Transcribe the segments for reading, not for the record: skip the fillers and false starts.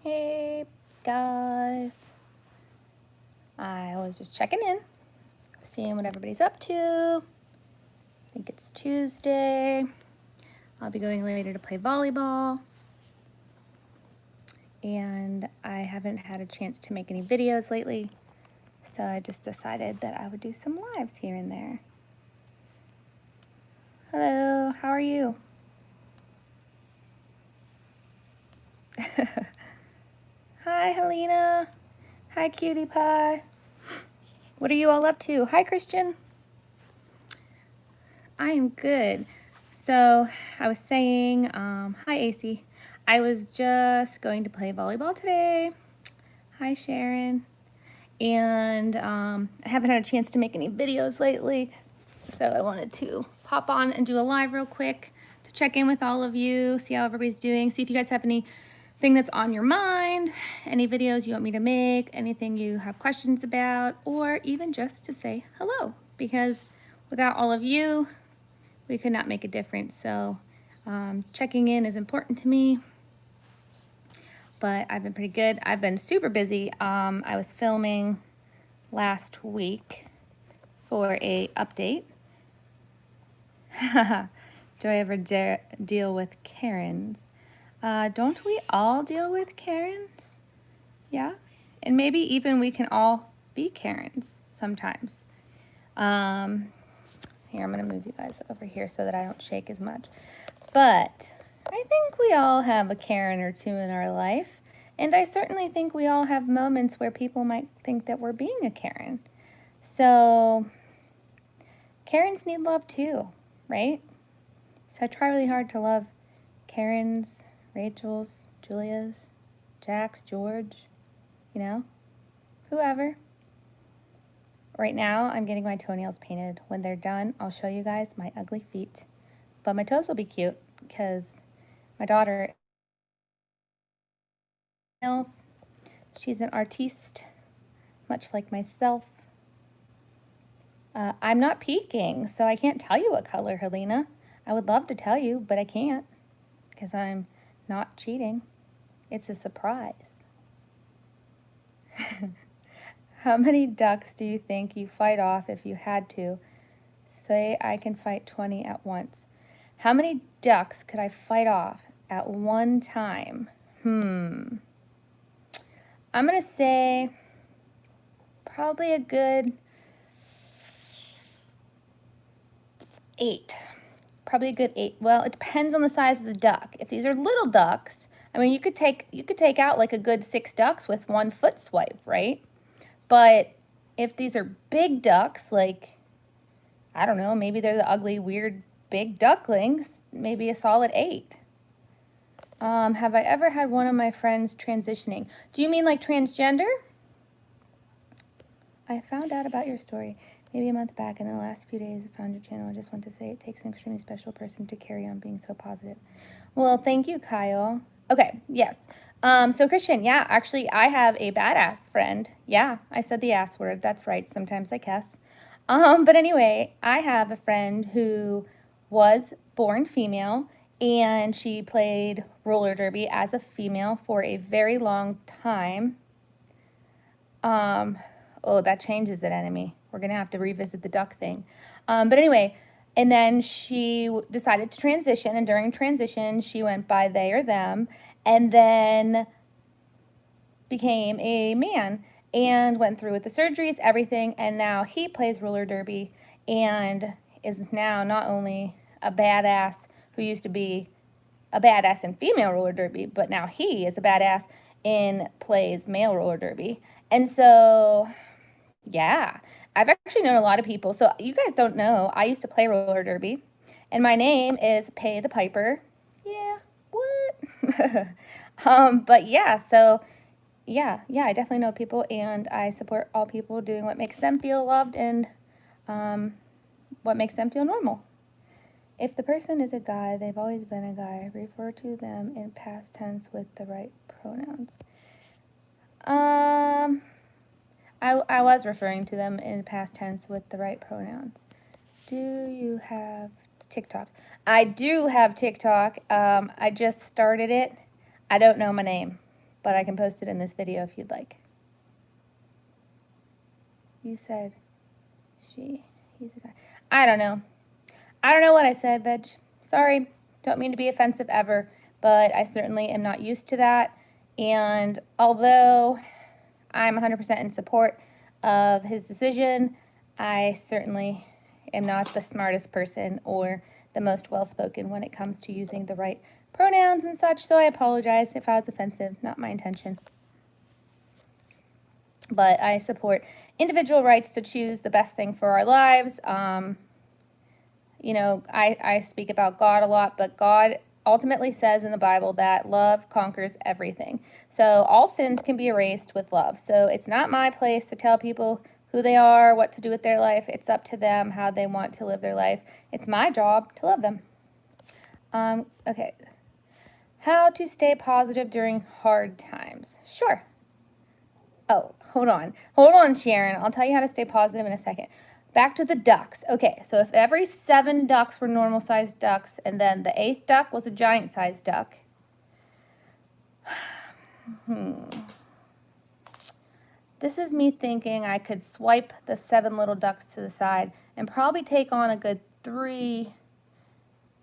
Hey guys, I was just checking in, seeing what everybody's up to. I think it's Tuesday. I'll be going later to play volleyball. And I haven't had a chance to make any videos lately, so I just decided that I would do some lives here and there. Hello, how are you? Hi, Helena. Hi, Cutie Pie. What are you all up to? Hi, Christian. I am good. So I was saying, hi, AC. I was just going to play volleyball today. Hi, Sharon. And I haven't had a chance to make any videos lately, so I wanted to pop on and do a live real quick to check in with all of you, see how everybody's doing, see if you guys have anything that's on your mind, any videos you want me to make, anything you have questions about, or even just to say hello, because without all of you, we could not make a difference. So checking in is important to me, but I've been pretty good. I've been super busy. I was filming last week for a update. Do I ever deal with Karens? Don't we all deal with Karens? Yeah, and maybe even we can all be Karens sometimes. Here, I'm going to move you guys over here so that I don't shake as much. But I think we all have a Karen or two in our life. And I certainly think we all have moments where people might think that we're being a Karen. So Karens need love too, right? So I try really hard to love Karens, Rachel's, Julia's, Jack's, George, you know, whoever. Right now, I'm getting my toenails painted. When they're done, I'll show you guys my ugly feet. But my toes will be cute because my daughter, she's an artiste, much like myself. I'm not peeking, so I can't tell you what color, Helena. I would love to tell you, but I can't because I'm not cheating. It's a surprise. How many ducks do you think you fight off if you had to? Say I can fight 20 at once. How many ducks could I fight off at one time? I'm going to say probably a good 8. Probably a good 8. Well, it depends on the size of the duck. If these are little ducks, I mean, you could take out like a good 6 ducks with one foot swipe, right? But if these are big ducks, like, I don't know, maybe they're the ugly, weird, big ducklings, maybe a solid 8. Have I ever had one of my friends transitioning? Do you mean like transgender? I found out about your story maybe a month back. In the last few days, I found your channel. I just want to say it takes an extremely special person to carry on being so positive. Well, thank you, Kyle. Okay, yes. So Christian, yeah, actually, I have a badass friend. Yeah, I said the ass word. That's right. Sometimes I cuss. But anyway, I have a friend who was born female, and she played roller derby as a female for a very long time. Oh, that changes it, enemy. We're going to have to revisit the duck thing. But anyway, and then she decided to transition, and during transition, she went by they or them, and then became a man and went through with the surgeries, everything, and now he plays roller derby and is now not only a badass who used to be a badass in female roller derby, but now he is a badass in plays male roller derby. And so, yeah, I've actually known a lot of people. So you guys don't know, I used to play roller derby, and my name is Pay the Piper. Yeah, what? But yeah, so yeah, I definitely know people, and I support all people doing what makes them feel loved and what makes them feel normal. If the person is a guy, they've always been a guy. Refer to them in past tense with the right pronouns. I was referring to them in past tense with the right pronouns. Do you have TikTok? I do have TikTok. I just started it. I don't know my name, but I can post it in this video if you'd like. You said he's a duck. I don't know. I don't know what I said, Veg. Sorry. Don't mean to be offensive ever, but I certainly am not used to that. And although I'm 100% in support of his decision, I certainly am not the smartest person or the most well-spoken when it comes to using the right pronouns and such, so I apologize if I was offensive. Not my intention. But I support individual rights to choose the best thing for our lives. You know, I speak about God a lot, but God ultimately says in the Bible that love conquers everything. So all sins can be erased with love. So it's not my place to tell people who they are, what to do with their life. It's up to them how they want to live their life. It's my job to love them. Okay. How to stay positive during hard times. Sure. Oh, hold on. Hold on, Sharon. I'll tell you how to stay positive in a second. Back to the ducks. Okay, so if every 7 ducks were normal-sized ducks, and then the 8th duck was a giant-sized duck. This is me thinking I could swipe the 7 little ducks to the side and probably take on a good 3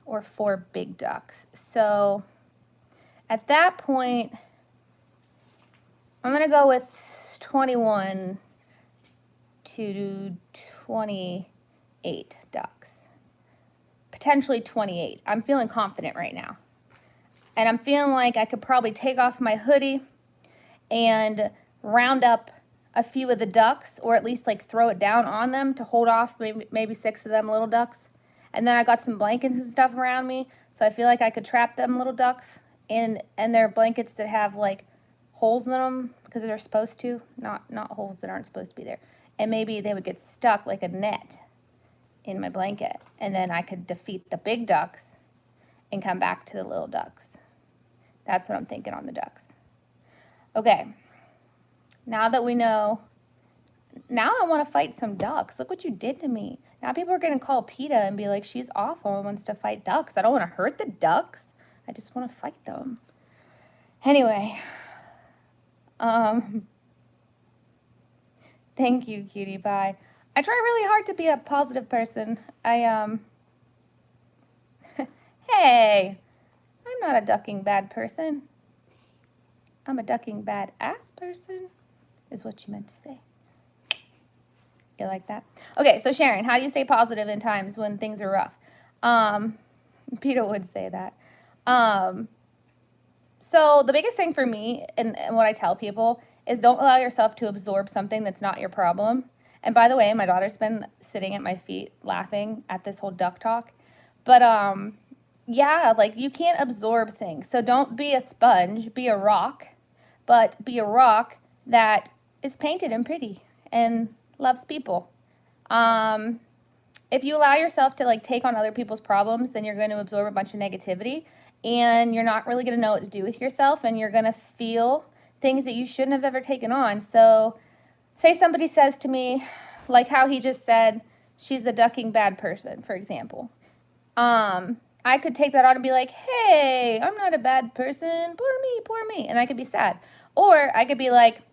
or 4 big ducks. So at that point, I'm going to go with 21 to 28 ducks. Potentially 28. I'm feeling confident right now. And I'm feeling like I could probably take off my hoodie and round up a few of the ducks, or at least like throw it down on them to hold off maybe 6 of them little ducks. And then I got some blankets and stuff around me, so I feel like I could trap them little ducks in their blankets that have like holes in them because they're supposed to, not holes that aren't supposed to be there. And maybe they would get stuck like a net in my blanket, and then I could defeat the big ducks and come back to the little ducks. That's what I'm thinking on the ducks. Okay, now that we know, now I want to fight some ducks. Look what you did to me. Now people are going to call PETA and be like, she's awful and wants to fight ducks. I don't want to hurt the ducks. I just want to fight them. Anyway, thank you, cutie pie. I try really hard to be a positive person. Hey, I'm not a ducking bad person. I'm a ducking bad ass person, is what you meant to say. You like that? Okay, so Sharon, how do you stay positive in times when things are rough? Peter would say that. So the biggest thing for me, and what I tell people, is don't allow yourself to absorb something that's not your problem. And by the way, my daughter's been sitting at my feet laughing at this whole duck talk. But yeah, like you can't absorb things. So don't be a sponge, be a rock, but be a rock that is painted and pretty and loves people. If you allow yourself to like take on other people's problems, then you're going to absorb a bunch of negativity and you're not really going to know what to do with yourself, and you're going to feel things that you shouldn't have ever taken on. So say somebody says to me, like how he just said, she's a ducking bad person, for example. I could take that on and be like, hey, I'm not a bad person, poor me, and I could be sad. Or I could be like,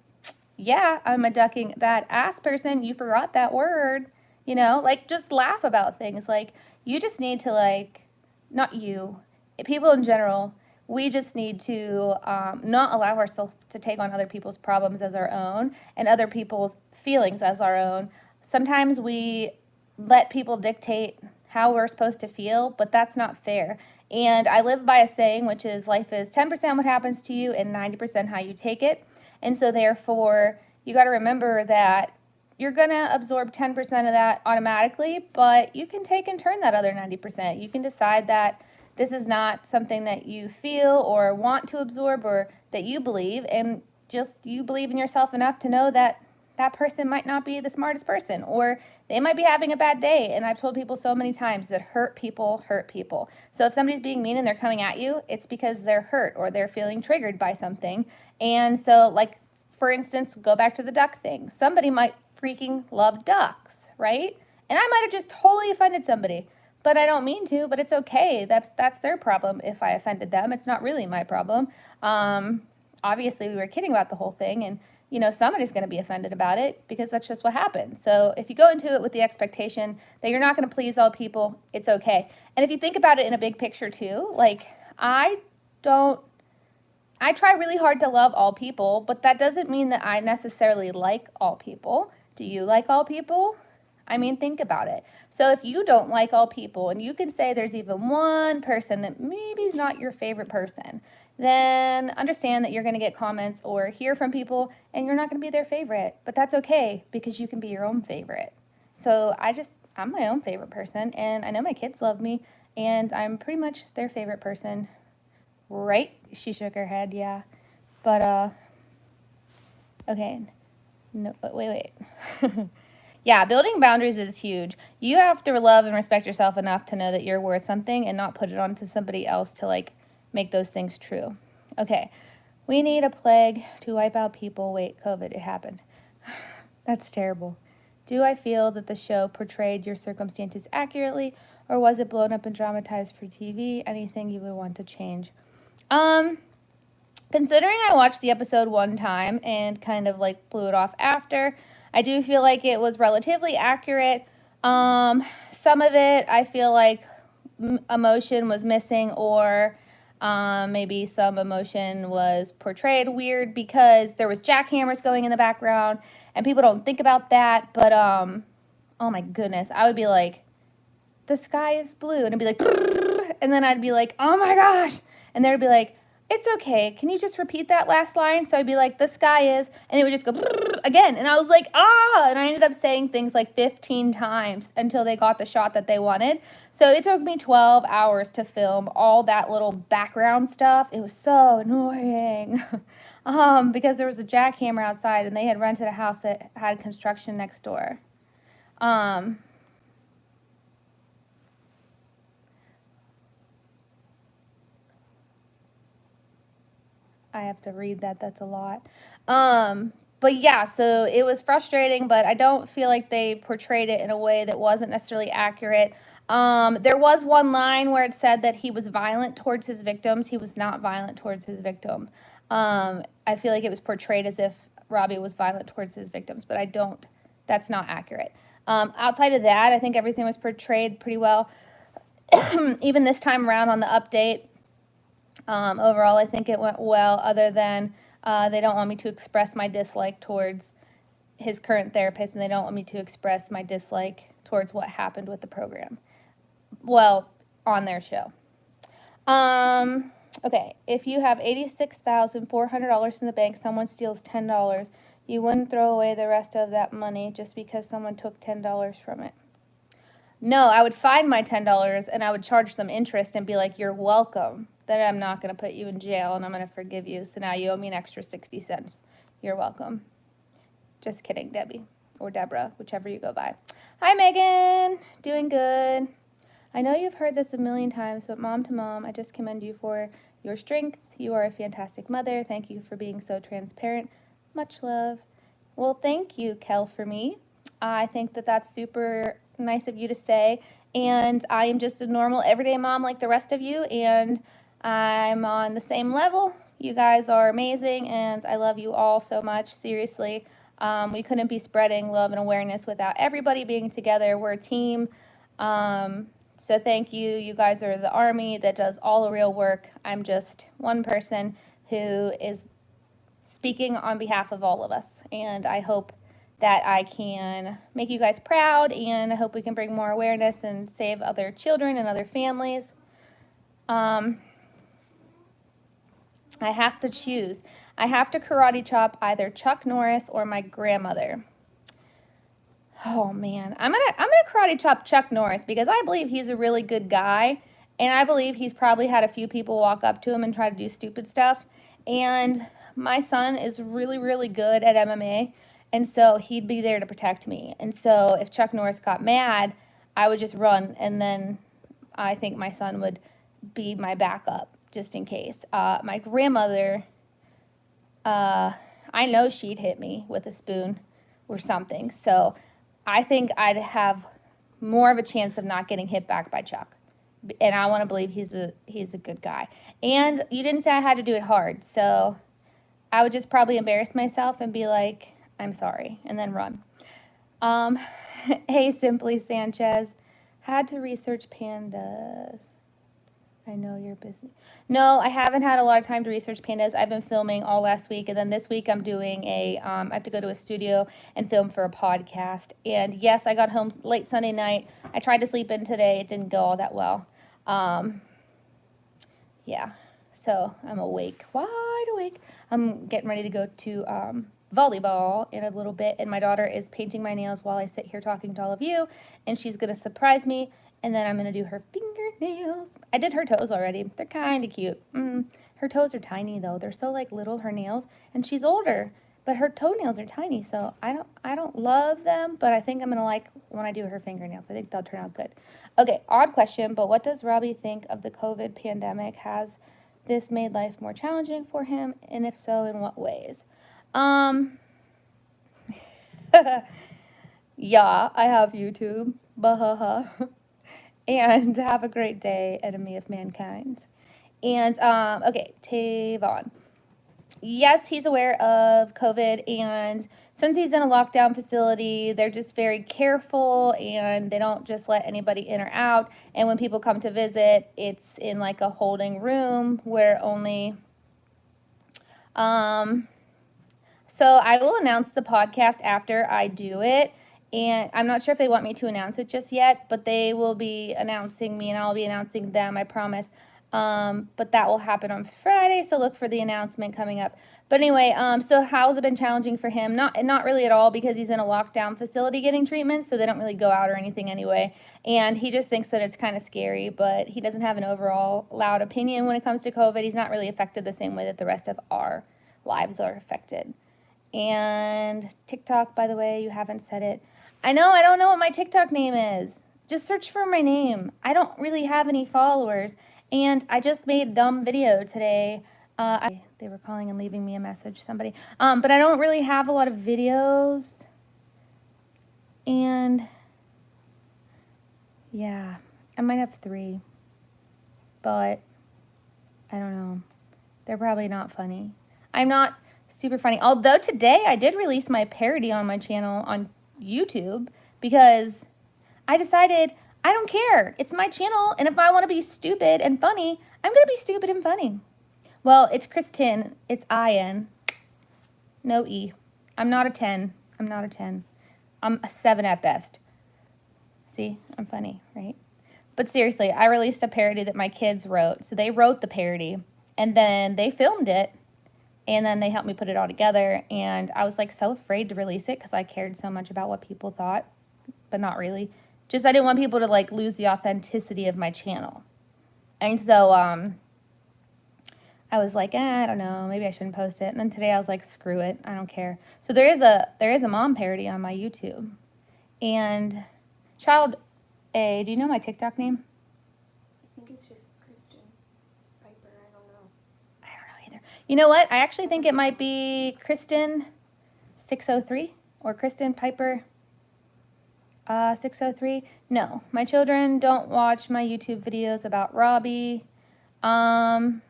yeah, I'm a ducking bad ass person, you forgot that word, you know, like just laugh about things. Like you just need to like, not you, people in general, we just need to not allow ourselves to take on other people's problems as our own and other people's feelings as our own. Sometimes we let people dictate how we're supposed to feel, but that's not fair. And I live by a saying, which is life is 10% what happens to you and 90% how you take it. And so therefore, you got to remember that you're going to absorb 10% of that automatically, but you can take and turn that other 90%. You can decide that this is not something that you feel or want to absorb or that you believe, and just you believe in yourself enough to know that that person might not be the smartest person, or they might be having a bad day. And I've told people so many times that hurt people hurt people. So if somebody's being mean and they're coming at you, it's because they're hurt or they're feeling triggered by something. And so, like, for instance, go back to the duck thing. Somebody might freaking love ducks, right? And I might have just totally offended somebody, but I don't mean to, but it's okay. That's their problem if I offended them. It's not really my problem. obviously we were kidding about the whole thing, and somebody's going to be offended about it because that's just what happened. So if you go into it with the expectation that you're not going to please all people, it's okay. And if you think about it in a big picture too, like I try really hard to love all people, but that doesn't mean that I necessarily like all people. Do you like all people? I mean, think about it. So if you don't like all people, and you can say there's even one person that maybe is not your favorite person, then understand that you're going to get comments or hear from people, and you're not going to be their favorite. But that's okay, because you can be your own favorite. So I'm my own favorite person, and I know my kids love me, and I'm pretty much their favorite person. Right? She shook her head, yeah. But, okay. No, but wait. Yeah, building boundaries is huge. You have to love and respect yourself enough to know that you're worth something and not put it onto somebody else to, like, make those things true. Okay. We need a plague to wipe out people. Wait, COVID, it happened. That's terrible. Do I feel that the show portrayed your circumstances accurately, or was it blown up and dramatized for TV? Anything you would want to change? Considering I watched the episode one time and kind of like blew it off after, I do feel like it was relatively accurate. Some of it I feel like emotion was missing, or maybe some emotion was portrayed weird because there was jackhammers going in the background and people don't think about that. But oh my goodness, I would be like, the sky is blue, and it'd be like, and then I'd be like, oh my gosh, and they'd be like, it's okay, can you just repeat that last line? So I'd be like, the sky is, and it would just go again, and I was like, and I ended up saying things like 15 times until they got the shot that they wanted. So it took me 12 hours to film all that little background stuff. It was so annoying because there was a jackhammer outside, and they had rented a house that had construction next door. I have to read that. That's a lot. But yeah, so it was frustrating, but I don't feel like they portrayed it in a way that wasn't necessarily accurate. There was one line where it said that he was violent towards his victims. He was not violent towards his victim. I feel like it was portrayed as if Robbie was violent towards his victims, but that's not accurate. Outside of that, I think everything was portrayed pretty well. Even this time around on the update, overall, I think it went well, other than they don't want me to express my dislike towards his current therapist, and they don't want me to express my dislike towards what happened with the program. Well, on their show. Okay, if you have $86,400 in the bank, someone steals $10, you wouldn't throw away the rest of that money just because someone took $10 from it. No, I would find my $10 and I would charge them interest and be like, you're welcome. That I'm not going to put you in jail and I'm going to forgive you. So now you owe me an extra 60 cents. You're welcome. Just kidding, Debbie or Deborah, whichever you go by. Hi, Megan. Doing good. I know you've heard this a million times, but mom to mom, I just commend you for your strength. You are a fantastic mother. Thank you for being so transparent. Much love. Well, thank you, Kel, for me. I think that that's super nice of you to say. And I am just a normal, everyday mom like the rest of you. And I'm on the same level. You guys are amazing, and I love you all so much. Seriously, we couldn't be spreading love and awareness without everybody being together. We're a team. So thank you. You guys are the army that does all the real work. I'm just one person who is speaking on behalf of all of us, and I hope that I can make you guys proud, and I hope we can bring more awareness and save other children and other families. I have to choose. I have to karate chop either Chuck Norris or my grandmother. Oh man, I'm gonna karate chop Chuck Norris because I believe he's a really good guy, and I believe he's probably had a few people walk up to him and try to do stupid stuff. And my son is really, really good at MMA, and so he'd be there to protect me. And so if Chuck Norris got mad, I would just run, and then I think my son would be my backup just in case. My grandmother, I know she'd hit me with a spoon or something. So I think I'd have more of a chance of not getting hit back by Chuck. And I want to believe he's a good guy. And you didn't say I had to do it hard. So I would just probably embarrass myself and be like, I'm sorry, and then run. Hey, Simply Sanchez, had to research pandas. I know you're busy. No, I haven't had a lot of time to research pandas. I've been filming all last week, and then this week I'm doing I have to go to a studio and film for a podcast. And yes, I got home late Sunday night. I tried to sleep in today. It didn't go all that well. Yeah, so I'm awake, wide awake. I'm getting ready to go to volleyball in a little bit, and my daughter is painting my nails while I sit here talking to all of you, and she's going to surprise me, and then I'm going to do her fingernails. I did her toes already. They're kind of cute. Her toes are tiny, though. They're so, like, little, her nails, and she's older, but her toenails are tiny, so I don't love them, but I think I'm going to like when I do her fingernails. I think they'll turn out good. Okay, odd question, but what does Robbie think of the COVID pandemic? Has this made life more challenging for him, and if so, in what ways? Yeah, I have YouTube. Bahaha. And have a great day, enemy of mankind. And, okay, Tavon. Yes, he's aware of COVID, and since he's in a lockdown facility, they're just very careful, and they don't just let anybody in or out. And when people come to visit, it's in like a holding room where only, so I will announce the podcast after I do it. And I'm not sure if they want me to announce it just yet, but they will be announcing me and I'll be announcing them, I promise. But that will happen on Friday, so look for the announcement coming up. But anyway, so how's it been challenging for him? Not really at all, because he's in a lockdown facility getting treatment, so they don't really go out or anything anyway. And he just thinks that it's kind of scary, but he doesn't have an overall loud opinion when it comes to COVID. He's not really affected the same way that the rest of our lives are affected. And TikTok, by the way, you haven't said it. I don't know what my TikTok name is. Just search for my name. I don't really have any followers. And I just made a dumb video today. They were calling and leaving me a message, somebody. But I don't really have a lot of videos. And yeah, I might have 3. But I don't know. They're probably not funny. I'm not super funny. Although today I did release my parody on my channel on YouTube, because I decided I don't care. It's my channel, and if I want to be stupid and funny, I'm going to be stupid and funny. Well, it's Kristin. It's I-N. No E. I'm not a 10. I'm not a 10. I'm a 7 at best. See? I'm funny, right? But seriously, I released a parody that my kids wrote. So they wrote the parody, and then they filmed it, and then they helped me put it all together, and I was like so afraid to release it because I cared so much about what people thought, but not really. Just I didn't want people to like lose the authenticity of my channel. And so I was like, I don't know, maybe I shouldn't post it. And then today I was like, screw it, I don't care. So there is a mom parody on my YouTube. And Child A, do you know my TikTok name? I think it's just Kristin Piper. I don't know. I don't know either. You know what? I actually think it might be Kristin 603 or Kristin Piper 603. No, my children don't watch my YouTube videos about Robbie. And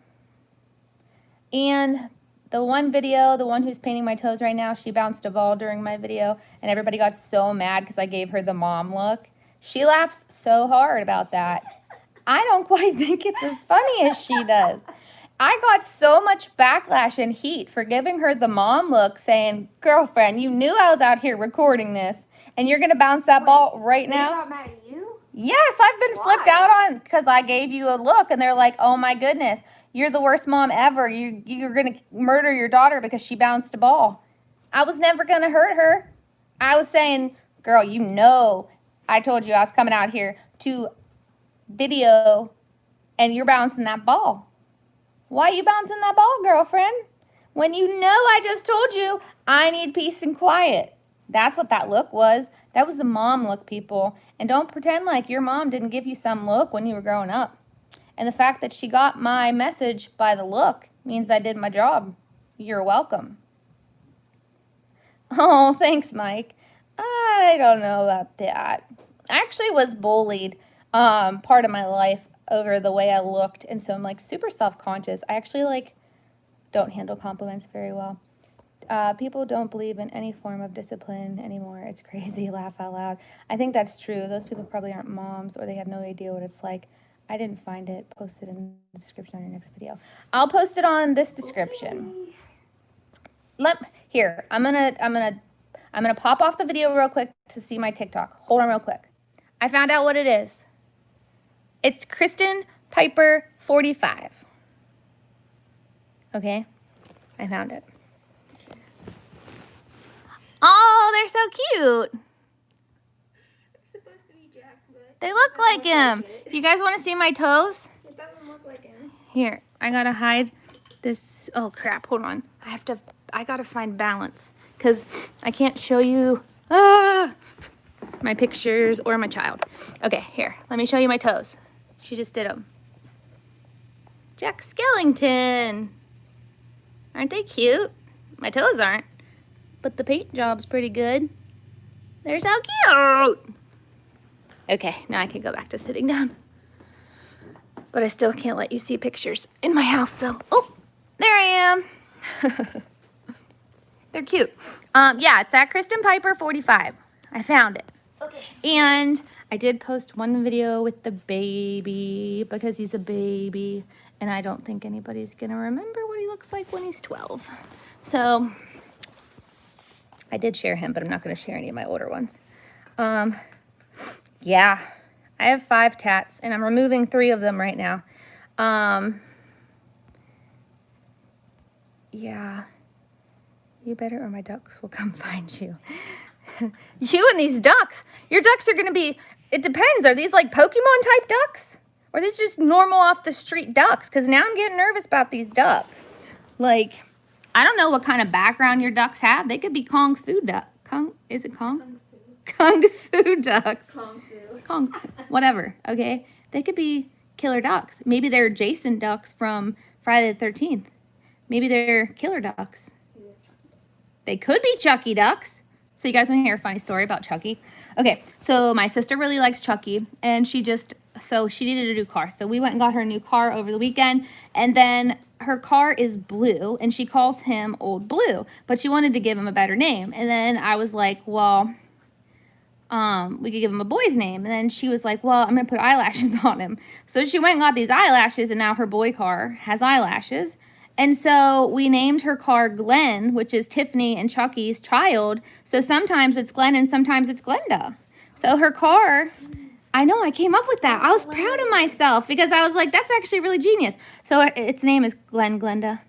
the one video, the one who's painting my toes right now, she bounced a ball during my video, and everybody got so mad because I gave her the mom look. She laughs so hard about that. I don't quite think it's as funny as she does. I got so much backlash and heat for giving her the mom look, saying, girlfriend, you knew I was out here recording this, and you're going to bounce that ball right now? They got mad at you? Yes, I've been flipped out on because I gave you a look, and they're like, oh my goodness, you're the worst mom ever. You're going to murder your daughter because she bounced a ball. I was never going to hurt her. I was saying, girl, you know, I told you I was coming out here to video, and you're bouncing that ball. Why are you bouncing that ball, girlfriend? When you know I just told you I need peace and quiet. That's what that look was. That was the mom look, people. And don't pretend like your mom didn't give you some look when you were growing up. And the fact that she got my message by the look means I did my job. You're welcome. Oh, thanks, Mike. I don't know about that. I actually was bullied part of my life over the way I looked, and so I'm like super self-conscious. I actually like don't handle compliments very well. People don't believe in any form of discipline anymore. It's crazy. Laugh out loud. I think that's true. Those people probably aren't moms or they have no idea what it's like. I didn't find it. Post it in the description on your next video. I'll post it on this description. Here. I'm gonna pop off the video real quick to see my TikTok. Hold on real quick. I found out what it is. It's Kristin Piper 45. Okay? I found it. Oh, they're so cute. They're supposed to be Jack, but They look like him. You guys want to see my toes? it doesn't look like him. Here, I gotta hide this. Oh crap, hold on. I gotta find balance because I can't show you my pictures or my child. Okay, here, let me show you my toes. She just did them. Jack Skellington. Aren't they cute? My toes aren't, but the paint job's pretty good. They're so cute. Okay, now I can go back to sitting down. But I still can't let you see pictures in my house, so, oh, there I am. They're cute. Yeah, it's at Kristin Piper 45. I found it. Okay. And I did post one video with the baby because he's a baby. And I don't think anybody's going to remember what he looks like when he's 12. So I did share him, but I'm not going to share any of my older ones. Yeah, I have 5 tats, and I'm removing 3 of them right now. Yeah, you better or my ducks will come find you. You and these ducks. Your ducks are going to be, it depends. Are these like Pokemon type ducks? Or are these just normal off the street ducks? Because now I'm getting nervous about these ducks. Like, I don't know what kind of background your ducks have. They could be Kung Fu duck. Is it Kung? Kung Fu ducks. Kung Fu, whatever, okay? They could be killer ducks. Maybe they're Jason ducks from Friday the 13th. Maybe they're killer ducks. They could be Chucky ducks. So you guys want to hear a funny story about Chucky? Okay, so my sister really likes Chucky, and she needed a new car. So we went and got her a new car over the weekend, and then her car is Blue, and she calls him Old Blue, but she wanted to give him a better name. And then I was like, well, we could give him a boy's name. And then she was like, well, I'm going to put eyelashes on him. So she went and got these eyelashes, and now her boy car has eyelashes. And so we named her car Glenn, which is Tiffany and Chucky's child. So sometimes it's Glenn and sometimes it's Glenda. So her car, I know, I came up with that. I was proud of myself because I was like, that's actually really genius. So its name is Glenda.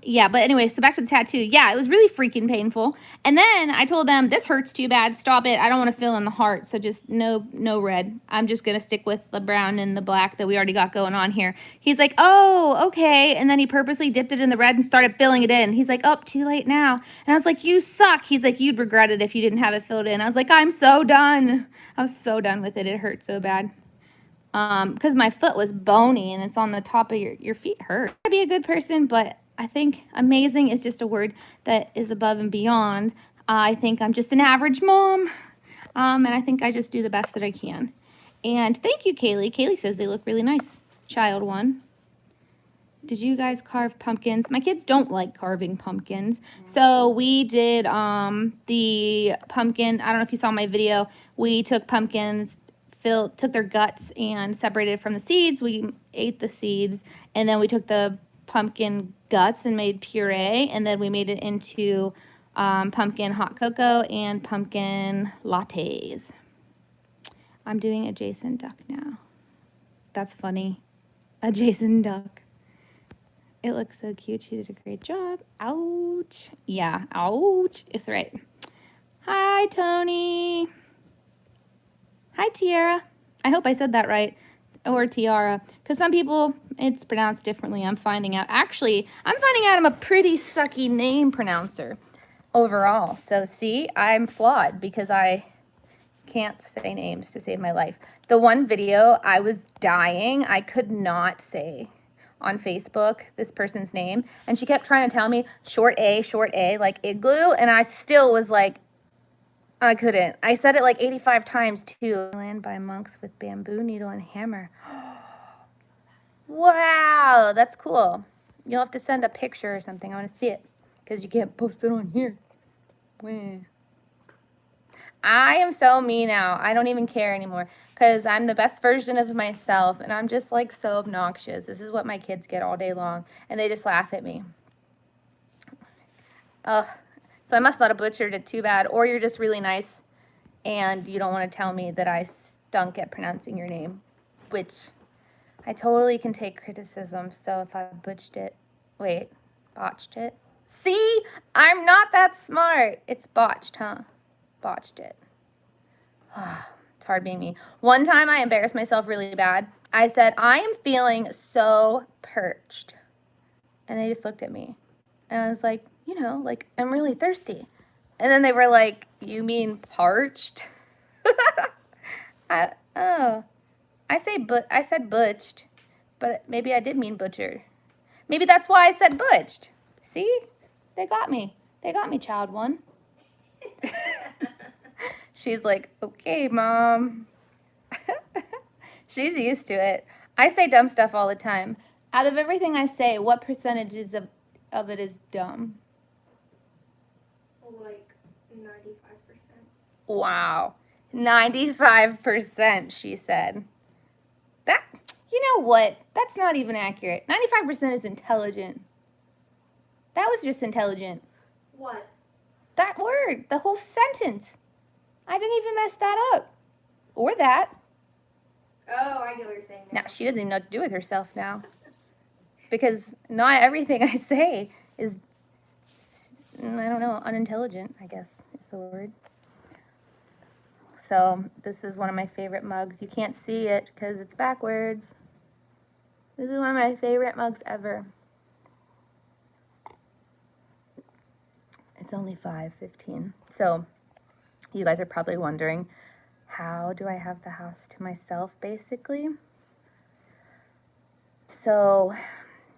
Yeah, but anyway, so back to the tattoo. Yeah, it was really freaking painful. And then I told them, this hurts too bad. Stop it. I don't want to fill in the heart. So just no red. I'm just going to stick with the brown and the black that we already got going on here. He's like, oh, okay. And then he purposely dipped it in the red and started filling it in. He's like, oh, too late now. And I was like, you suck. He's like, you'd regret it if you didn't have it filled in. I was like, I'm so done. I was so done with it. It hurt so bad. Because my foot was bony and it's on the top of your feet hurt. I'd be a good person, but I think amazing is just a word that is above and beyond. I think I'm just an average mom, and I think I just do the best that I can. And thank you, Kaylee. Kaylee says they look really nice. Child 1. Did you guys carve pumpkins? My kids don't like carving pumpkins. So we did the pumpkin. I don't know if you saw my video. We took pumpkins, took their guts and separated it from the seeds. We ate the seeds, and then we took the pumpkin guts and made puree, and then we made it into pumpkin hot cocoa and pumpkin lattes. I'm doing a Jason duck now. That's funny. A Jason duck. It looks so cute. She did a great job. Ouch. Yeah, ouch. It's right. Hi, Tony. Hi, Tiara. I hope I said that right. Or Tiara. Because some people, it's pronounced differently. I'm finding out. Actually, I'm finding out I'm a pretty sucky name pronouncer overall. So, see, I'm flawed because I can't say names to save my life. The one video, I was dying. I could not say on Facebook this person's name. And she kept trying to tell me short A, like igloo. And I still was like, I couldn't. I said it like 85 times too. Land by monks with bamboo, needle, and hammer. Wow, that's cool. You'll have to send a picture or something. I want to see it. Because you can't post it on here. Wah. I am so me now. I don't even care anymore. Because I'm the best version of myself. And I'm just like so obnoxious. This is what my kids get all day long. And they just laugh at me. Ugh. So I must not have butchered it too bad. Or you're just really nice. And you don't want to tell me that I stunk at pronouncing your name. Which I totally can take criticism. So if I botched it. See? I'm not that smart. It's botched, huh? Botched it. It's hard being me. One time I embarrassed myself really bad. I said, I am feeling so perched. And they just looked at me. And I was like, like, I'm really thirsty. And then they were like, you mean parched? I said butched. But maybe I did mean butchered. Maybe that's why I said butched. See? They got me. They got me, child one. She's like, okay, Mom. She's used to it. I say dumb stuff all the time. Out of everything I say, what percentages of it is dumb? Like 95%. Wow. 95%, she said. That, you know what? That's not even accurate. 95% is intelligent. That was just intelligent. What? That word, the whole sentence. I didn't even mess that up. Or that. Oh, I get what you're saying now. Now, she doesn't even know what to do with herself now. Because not everything I say is, I don't know, unintelligent, I guess is the word. So, this is one of my favorite mugs. You can't see it because it's backwards. This is one of my favorite mugs ever. It's only $5.15. So, you guys are probably wondering, how do I have the house to myself, basically? So,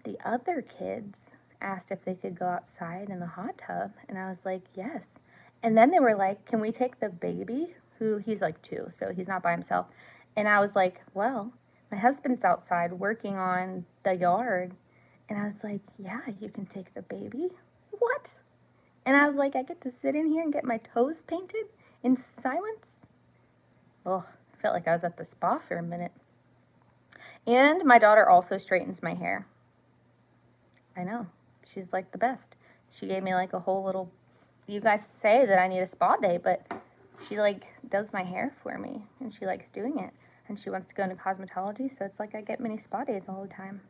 the other kids asked if they could go outside in the hot tub, and I was like, yes. And then they were like, can we take the baby? He's like 2, so he's not by himself. And I was like, well, my husband's outside working on the yard. And I was like, yeah, you can take the baby? What? And I was like, I get to sit in here and get my toes painted in silence? Oh, I felt like I was at the spa for a minute. And my daughter also straightens my hair. I know. She's like the best. She gave me like a whole little, you guys say that I need a spa day, but she like does my hair for me and she likes doing it. And she wants to go into cosmetology, so it's like I get mini spa days all the time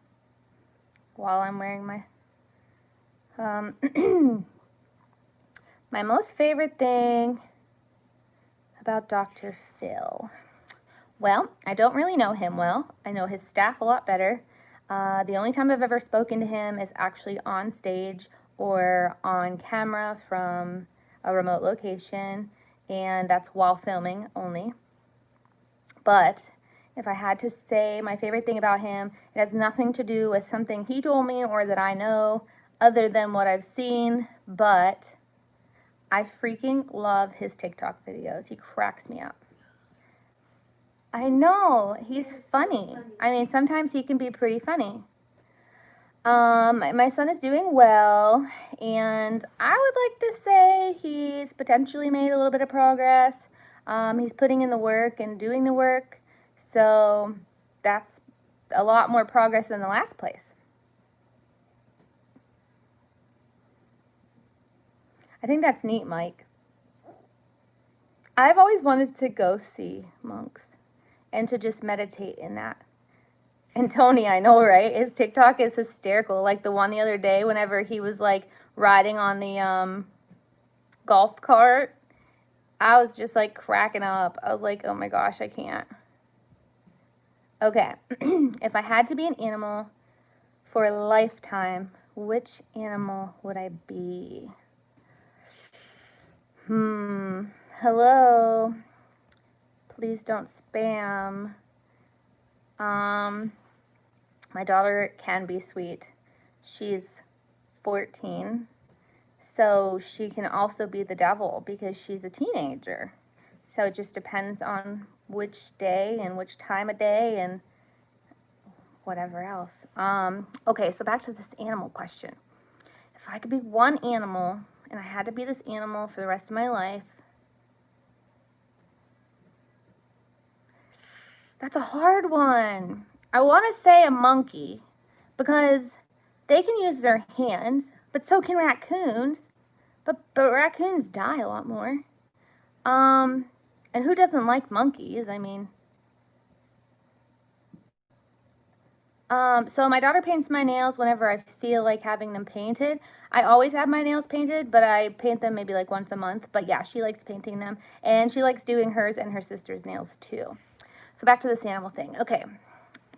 while I'm wearing my, my most favorite thing about Dr. Phil. Well, I don't really know him well. I know his staff a lot better. The only time I've ever spoken to him is actually on stage or on camera from a remote location, and that's while filming only. But if I had to say my favorite thing about him, it has nothing to do with something he told me or that I know other than what I've seen, but I freaking love his TikTok videos. He cracks me up. I know, he's funny. I mean, sometimes he can be pretty funny. My son is doing well, and I would like to say he's potentially made a little bit of progress. He's putting in the work and doing the work, so that's a lot more progress than the last place. I think that's neat, Mike. I've always wanted to go see monks and to just meditate in that. And Tony, I know, right? His TikTok is hysterical. Like the one the other day whenever he was like riding on the golf cart. I was just like cracking up. I was like, oh my gosh, I can't. Okay. If I had to be an animal for a lifetime, which animal would I be? Hello. Please don't spam. My daughter can be sweet. She's 14, so she can also be the devil because she's a teenager. So it just depends on which day and which time of day and whatever else. Okay, so back to this animal question. If I could be one animal and I had to be this animal for the rest of my life, that's a hard one. I want to say a monkey because they can use their hands, but so can raccoons. But raccoons die a lot more. And who doesn't like monkeys? I mean, so my daughter paints my nails whenever I feel like having them painted. I always have my nails painted, but I paint them maybe like once a month. But yeah, she likes painting them, and she likes doing hers and her sister's nails too. So back to this animal thing. Okay,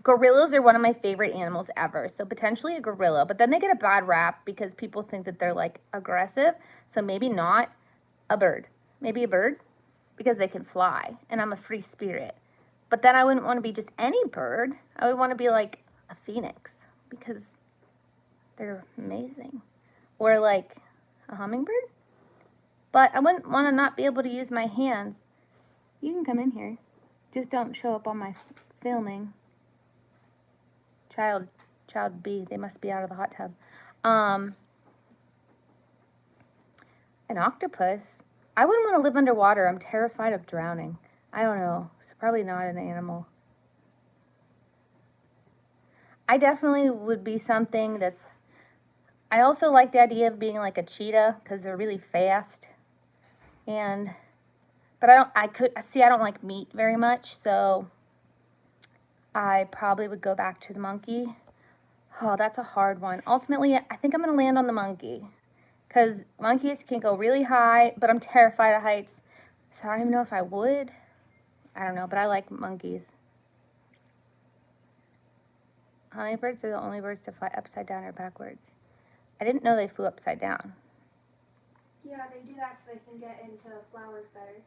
gorillas are one of my favorite animals ever. So potentially a gorilla, but then they get a bad rap because people think that they're like aggressive. So maybe not a bird. Maybe a bird because they can fly, and I'm a free spirit. But then I wouldn't want to be just any bird. I would want to be like a phoenix because they're amazing. Or like a hummingbird. But I wouldn't want to not be able to use my hands. You can come in here. Just don't show up on my filming. Child B, they must be out of the hot tub. An octopus. I wouldn't want to live underwater. I'm terrified of drowning. I don't know. It's probably not an animal. I definitely would be something that's... I also like the idea of being like a cheetah because they're really fast. But I don't like meat very much, so I probably would go back to the monkey. Oh, that's a hard one. Ultimately, I think I'm going to land on the monkey because monkeys can go really high, but I'm terrified of heights, so I don't even know if I would. I don't know, but I like monkeys. Hummingbirds are the only birds to fly upside down or backwards. I didn't know they flew upside down. Yeah, they do that so they can get into flowers better.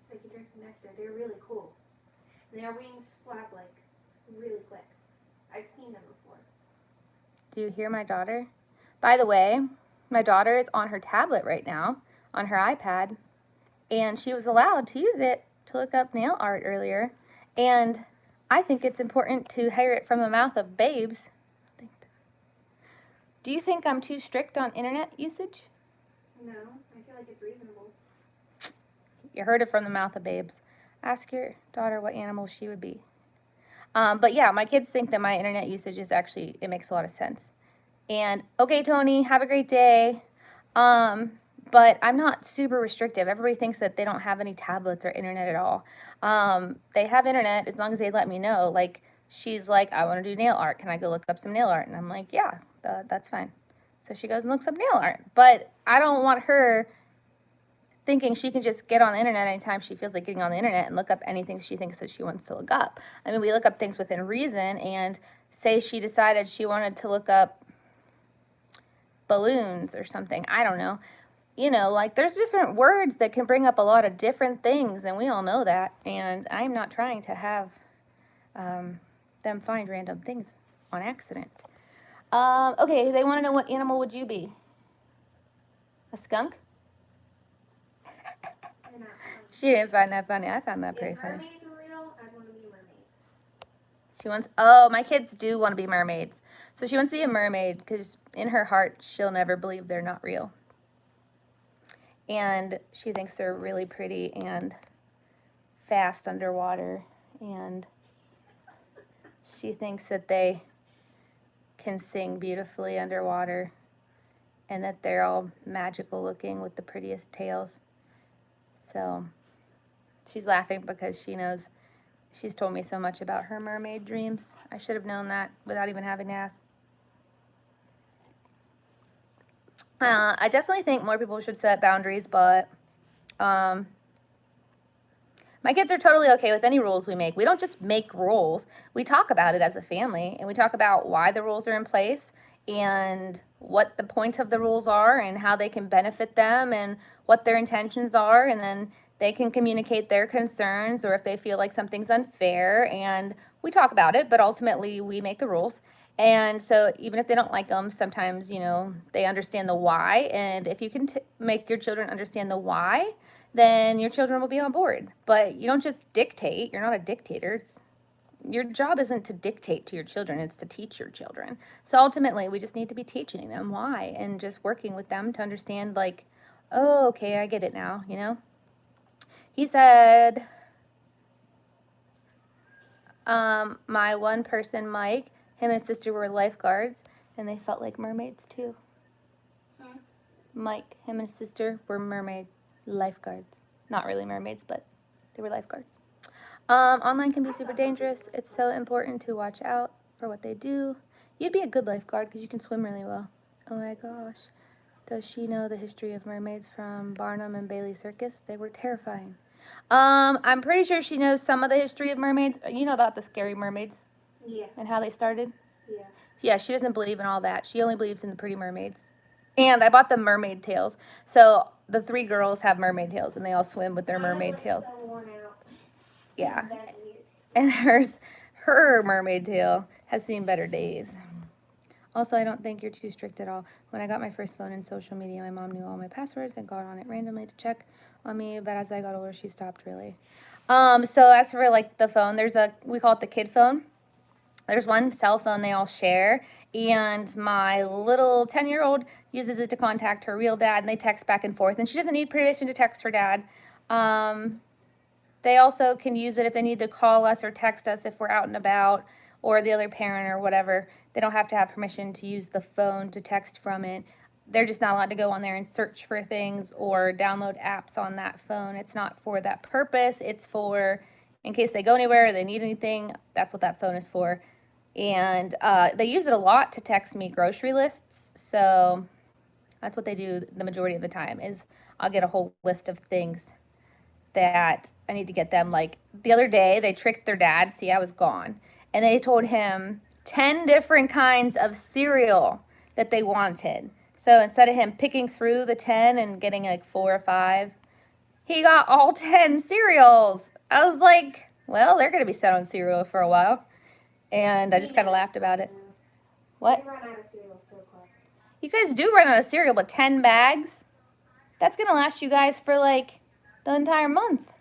So they can drink the nectar. They're really cool. And their wings flap like really quick. I've seen them before. Do you hear my daughter? By the way, my daughter is on her tablet right now, on her iPad, and she was allowed to use it to look up nail art earlier. And I think it's important to hear it from the mouth of babes. Do you think I'm too strict on internet usage? No, I feel like it's reasonable. You heard it from the mouth of babes. Ask your daughter what animal she would be. But yeah, my kids think that my internet usage is actually, it makes a lot of sense. And, okay, Tony, have a great day. But I'm not super restrictive. Everybody thinks that they don't have any tablets or internet at all. They have internet as long as they let me know. Like, she's like, I want to do nail art. Can I go look up some nail art? And I'm like, yeah, that's fine. So she goes and looks up nail art. But I don't want her thinking she can just get on the internet anytime she feels like getting on the internet and look up anything she thinks that she wants to look up. I mean, we look up things within reason, and say she decided she wanted to look up balloons or something. I don't know. You know, like, there's different words that can bring up a lot of different things, and we all know that. And I'm not trying to have them find random things on accident. Okay, they want to know what animal would you be? A skunk? She didn't find that funny. I found that pretty funny. If mermaids were real, I'd want to be a mermaid. She wants, oh, my kids do want to be mermaids. So she wants to be a mermaid because in her heart, she'll never believe they're not real. And she thinks they're really pretty and fast underwater. And she thinks that they can sing beautifully underwater and that they're all magical looking with the prettiest tails. So she's laughing because she knows, she's told me so much about her mermaid dreams. I should have known that without even having to ask. I definitely think more people should set boundaries, but my kids are totally okay with any rules we make. We don't just make rules. We talk about it as a family, and we talk about why the rules are in place and what the point of the rules are and how they can benefit them and what their intentions are, and then they can communicate their concerns or if they feel like something's unfair, and we talk about it, but ultimately we make the rules. And so even if they don't like them, sometimes, you know, they understand the why, and if you can make your children understand the why, then your children will be on board. But you don't just dictate. You're not a dictator. your job isn't to dictate to your children, it's to teach your children. So ultimately, we just need to be teaching them why and just working with them to understand, like, oh, okay, I get it now, you know? He said, my one person, Mike, him and his sister were lifeguards, and they felt like mermaids too. Mike, him and his sister were mermaid lifeguards. Not really mermaids, but they were lifeguards. Online can be super dangerous. It's so important to watch out for what they do. You'd be a good lifeguard because you can swim really well. Oh my gosh. Does she know the history of mermaids from Barnum and Bailey Circus? They were terrifying. I'm pretty sure she knows some of the history of mermaids. You know about the scary mermaids? Yeah. And how they started? Yeah. Yeah, she doesn't believe in all that. She only believes in the pretty mermaids. And I bought them mermaid tails. So the 3 girls have mermaid tails, and they all swim with their mermaid tails. So worn out. Yeah. And her mermaid tail has seen better days. Also, I don't think you're too strict at all. When I got my first phone and social media, my mom knew all my passwords and got on it randomly to check on me, but as I got older, she stopped really. So as for like the phone, we call it the kid phone. There's one cell phone they all share, and my little 10-year-old uses it to contact her real dad, and they text back and forth, and she doesn't need permission to text her dad. They also can use it if they need to call us or text us if we're out and about, or the other parent or whatever. They don't have to have permission to use the phone to text from it. They're just not allowed to go on there and search for things or download apps on that phone. It's not for that purpose. It's for in case they go anywhere or they need anything. That's what that phone is for. And they use it a lot to text me grocery lists. So that's what they do the majority of the time is I'll get a whole list of things that I need to get them. Like the other day, they tricked their dad. See, I was gone. And they told him 10 different kinds of cereal that they wanted. So instead of him picking through the 10 and getting like 4 or 5, he got all 10 cereals. I was like, well, they're going to be selling cereal for a while. And I just kind of laughed about it. What? They run out of cereal so quick. You guys do run out of cereal, but 10 bags? That's going to last you guys for like the entire month.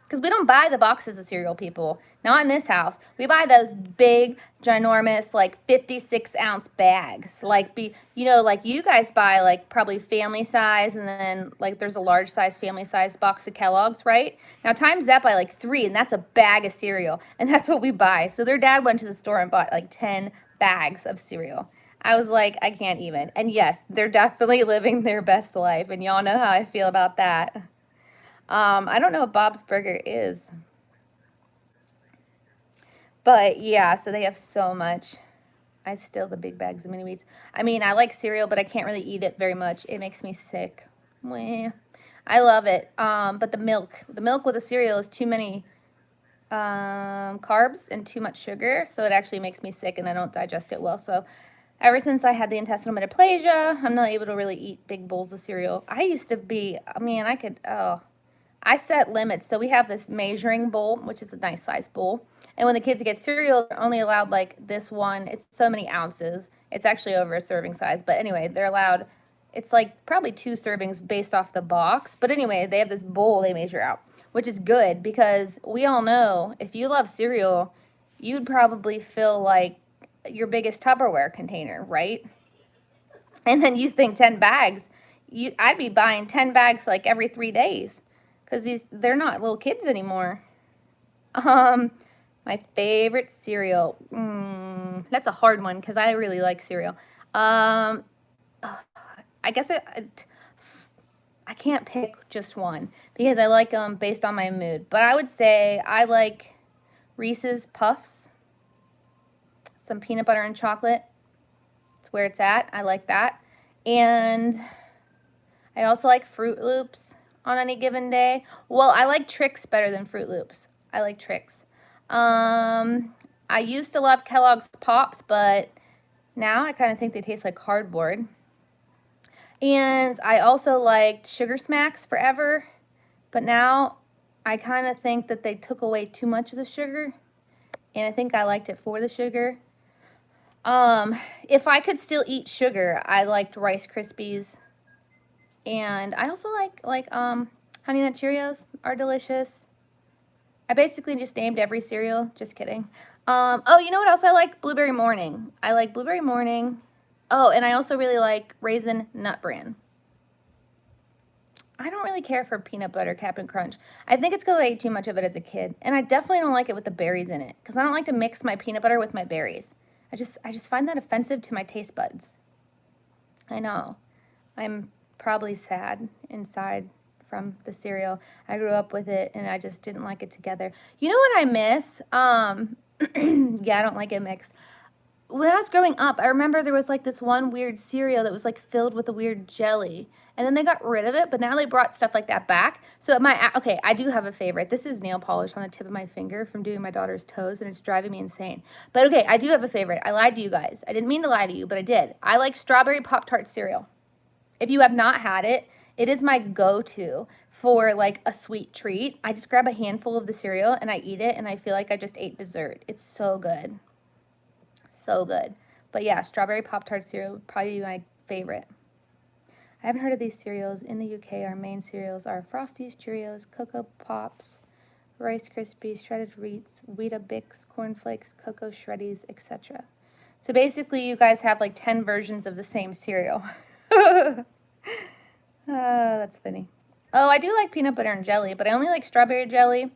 Because we don't buy the boxes of cereal, people. Not in this house. We buy those big, ginormous, like 56-ounce bags. Like, like you guys buy like probably family size, and then like there's a large size family size box of Kellogg's, right? Now times that by like 3, and that's a bag of cereal. And that's what we buy. So their dad went to the store and bought like 10 bags of cereal. I was like, I can't even. And yes, they're definitely living their best life. And y'all know how I feel about that. I don't know what Bob's Burger is. But yeah, so they have so much. I still the big bags of mini wheats. I mean, I like cereal, but I can't really eat it very much. It makes me sick. Meh. I love it. But the milk with the cereal is too many carbs and too much sugar, so it actually makes me sick and I don't digest it well. So ever since I had the intestinal metaplasia, I'm not able to really eat big bowls of cereal. I used to be, I set limits. So we have this measuring bowl, which is a nice size bowl. And when the kids get cereal, they're only allowed like this one. It's so many ounces. It's actually over a serving size. But anyway, they're allowed, it's like probably 2 servings based off the box. But anyway, they have this bowl they measure out, which is good because we all know if you love cereal, you'd probably fill like your biggest Tupperware container, right? And then you think 10 bags, I'd be buying 10 bags like every 3 days. Because they're not little kids anymore. My favorite cereal. That's a hard one because I really like cereal. I guess I can't pick just one because I like them based on my mood. But I would say I like Reese's Puffs, some peanut butter and chocolate. It's where it's at. I like that. And I also like Fruit Loops on any given day. Well, I like Trix better than Fruit Loops. I like Trix. I used to love Kellogg's Pops, but now I kind of think they taste like cardboard. And I also liked Sugar Smacks forever, but now I kind of think that they took away too much of the sugar, and I think I liked it for the sugar. If I could still eat sugar, I liked Rice Krispies. And I also like Honey Nut Cheerios are delicious. I basically just named every cereal. Just kidding. Oh, you know what else I like? Blueberry Morning. I like Blueberry Morning. Oh, and I also really like Raisin Nut Bran. I don't really care for peanut butter Captain Crunch. I think it's because I ate too much of it as a kid. And I definitely don't like it with the berries in it. Because I don't like to mix my peanut butter with my berries. I just find that offensive to my taste buds. I know. I'm probably sad inside from the cereal. I grew up with it and I just didn't like it together. You know what I miss? Yeah, I don't like it mixed. When I was growing up, I remember there was like this one weird cereal that was like filled with a weird jelly. And then they got rid of it, but now they brought stuff like that back. So okay, I do have a favorite. This is nail polish on the tip of my finger from doing my daughter's toes, and it's driving me insane. But okay, I do have a favorite. I lied to you guys. I didn't mean to lie to you, but I did. I like strawberry Pop-Tart cereal. If you have not had it, it is my go-to for like a sweet treat. I just grab a handful of the cereal and I eat it, and I feel like I just ate dessert. It's so good. So good. But yeah, strawberry Pop-Tart cereal would probably be my favorite. I haven't heard of these cereals. In the UK, our main cereals are Frosties, Cheerios, Cocoa Pops, Rice Krispies, Shredded Wheats, Weeta Bix, Corn Flakes, Cocoa Shreddies, etc. So basically, you guys have like 10 versions of the same cereal. Oh, that's funny. Oh, I do like peanut butter and jelly, but I only like strawberry jelly.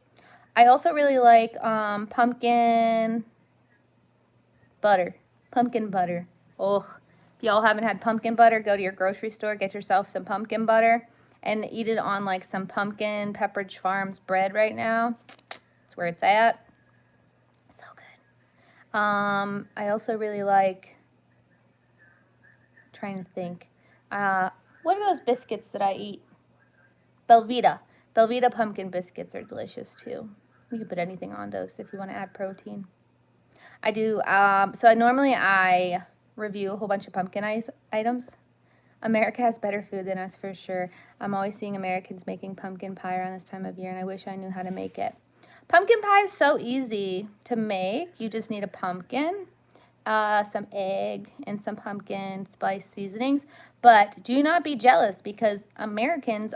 I also really like pumpkin butter. Pumpkin butter. Oh, if y'all haven't had pumpkin butter, go to your grocery store, get yourself some pumpkin butter, and eat it on like some pumpkin Pepperidge Farms bread right now. That's where it's at. So good. I also really like, trying to think, what are those biscuits that I eat? Velveeta. Velveeta pumpkin biscuits are delicious too. You can put anything on those if you want to add protein. I do, so normally I review a whole bunch of pumpkin items. America has better food than us for sure. I'm always seeing Americans making pumpkin pie around this time of year, and I wish I knew how to make it. Pumpkin pie is so easy to make. You just need a pumpkin, some egg, and some pumpkin spice seasonings. But do not be jealous, because Americans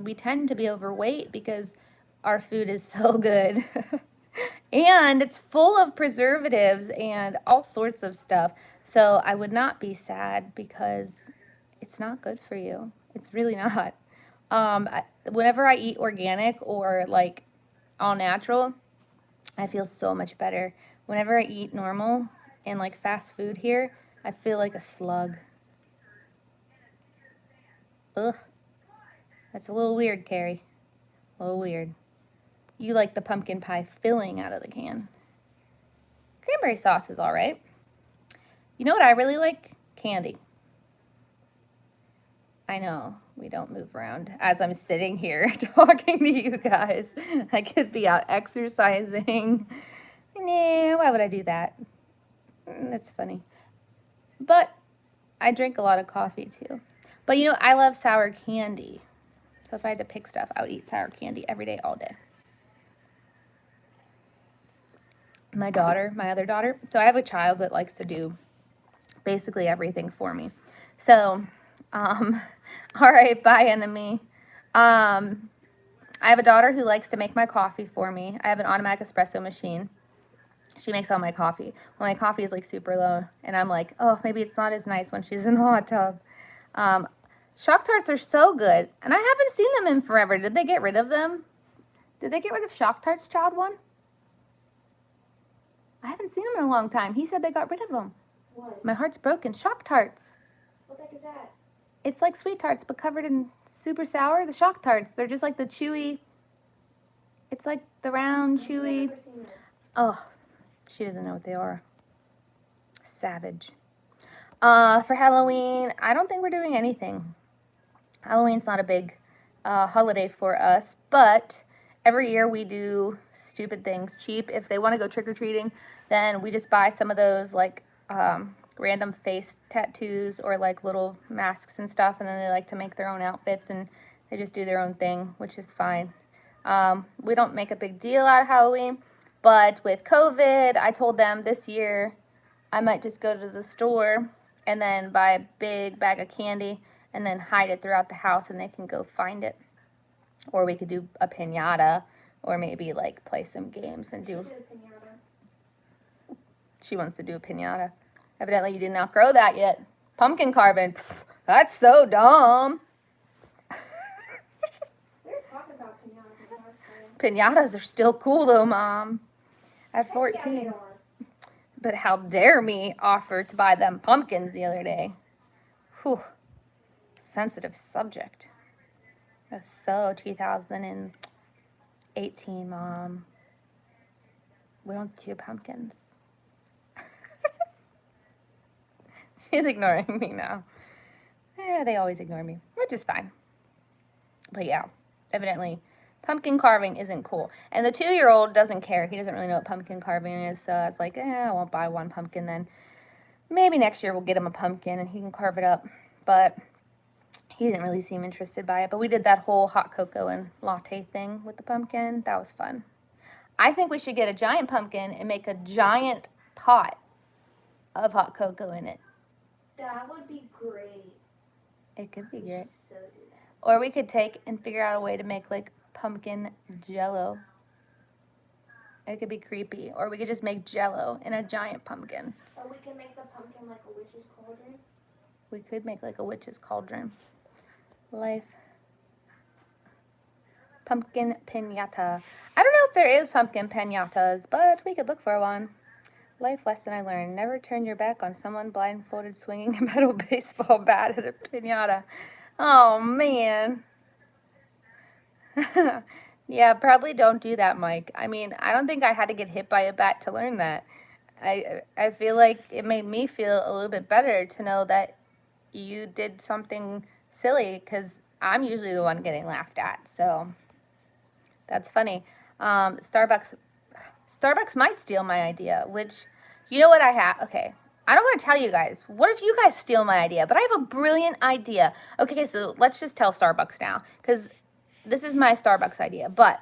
we tend to be overweight because our food is so good. And it's full of preservatives and all sorts of stuff. So I would not be sad, because it's not good for you. It's really not. Whenever I eat organic or like all natural, I feel so much better. Whenever I eat normal and like fast food here, I feel like a slug. Ugh. That's a little weird, Carrie. A little weird. You like the pumpkin pie filling out of the can. Cranberry sauce is all right. You know what I really like? Candy. I know we don't move around as I'm sitting here talking to you guys. I could be out exercising. Nah, why would I do that? That's funny. But I drink a lot of coffee too. But you know, I love sour candy. So if I had to pick stuff, I would eat sour candy every day, all day. My other daughter, so I have a child that likes to do basically everything for me. So, all right, bye, enemy. I have a daughter who likes to make my coffee for me. I have an automatic espresso machine. She makes all my coffee. Well, my coffee is like super low, and I'm like, oh, maybe it's not as nice when she's in the hot tub. Shock Tarts are so good, and I haven't seen them in forever. Did they get rid of them? Did they get rid of Shock Tarts, Child One? I haven't seen them in a long time. He said they got rid of them. What? My heart's broken. Shock Tarts. What the heck is that? It's like sweet tarts, but covered in super sour. The Shock Tarts. They're just like the chewy. It's like the round, chewy. I've never seen this. Oh, she doesn't know what they are. Savage. For Halloween, I don't think we're doing anything. Halloween's not a big holiday for us, but every year we do stupid things cheap. If they want to go trick-or-treating, then we just buy some of those like random face tattoos or like little masks and stuff, and then they like to make their own outfits, and they just do their own thing, which is fine. We don't make a big deal out of Halloween, but with COVID, I told them this year I might just go to the store and then buy a big bag of candy and then hide it throughout the house, and they can go find it. Or we could do a piñata, or maybe like play some games and do. She wants to do a piñata. Evidently, you did not grow that yet. Pumpkin carving. Pff, that's so dumb. They're talking about piñatas last time. Piñatas are still cool, though, Mom. At Yeah, 14. they are. But how dare me offer to buy them pumpkins the other day. Whew. Sensitive subject. That's so 2018, Mom. We don't do pumpkins. She's ignoring me now. They always ignore me, which is fine. But yeah, evidently, pumpkin carving isn't cool. And the 2-year-old doesn't care. He doesn't really know what pumpkin carving is, so I was like, I won't buy one pumpkin then. Maybe next year we'll get him a pumpkin and he can carve it up. But he didn't really seem interested by it. But we did that whole hot cocoa and latte thing with the pumpkin. That was fun. I think we should get a giant pumpkin and make a giant pot of hot cocoa in it. That would be great. It could be We great. should so do that. Or we could take and figure out a way to make like pumpkin jello. It could be creepy. Or we could just make jello in a giant pumpkin. Or we can make the pumpkin like a witch's cauldron. We could make like a witch's cauldron. Life. Pumpkin piñata. I don't know if there is pumpkin piñatas, but we could look for one. Life lesson I learned. Never turn your back on someone blindfolded swinging a metal baseball bat at a piñata. Oh, man. Yeah, probably don't do that, Mike. I mean, I don't think I had to get hit by a bat to learn that. I feel like it made me feel a little bit better to know that you did something silly, because I'm usually the one getting laughed at. So that's funny. Starbucks might steal my idea, which, you know what I have? Okay, I don't want to tell you guys. What if you guys steal my idea? But I have a brilliant idea. Okay, so let's just tell Starbucks now, because this is my Starbucks idea. But